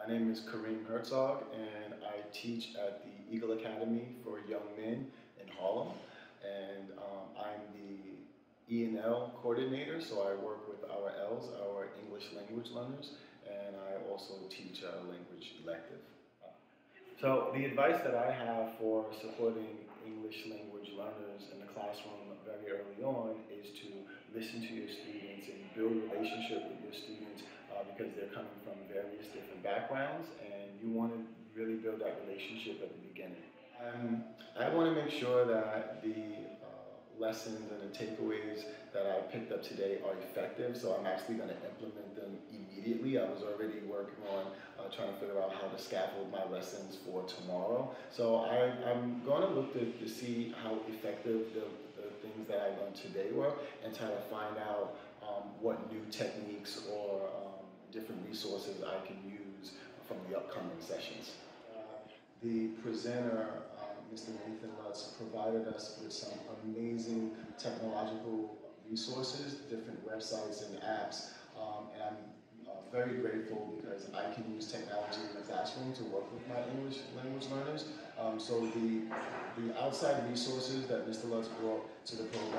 My name is Kareem and I teach at the Eagle Academy for Young Men in Harlem. And I'm the E&L coordinator, so I work with our Ls, our English language learners, and I also teach a language elective. So the advice that I have for supporting English language learners in the classroom very early on is to listen to your students and build a relationship with your students because they're coming from various different backgrounds, and you want to really build that relationship at the beginning. I want to make sure that the lessons and the takeaways that I picked up today are effective, so I'm actually going to implement them immediately. I was already working on trying to figure out how to scaffold my lessons for tomorrow. So I'm going to look to see how effective the things that I learned today were, and try to find out what new techniques or different resources I can use from the upcoming sessions. The presenter, Mr. Nathan Lutz, provided us with some amazing technological resources, different websites and apps, and I'm very grateful because I can use technology in the classroom to work with my English language learners. So the outside resources that Mr. Lutz brought to the program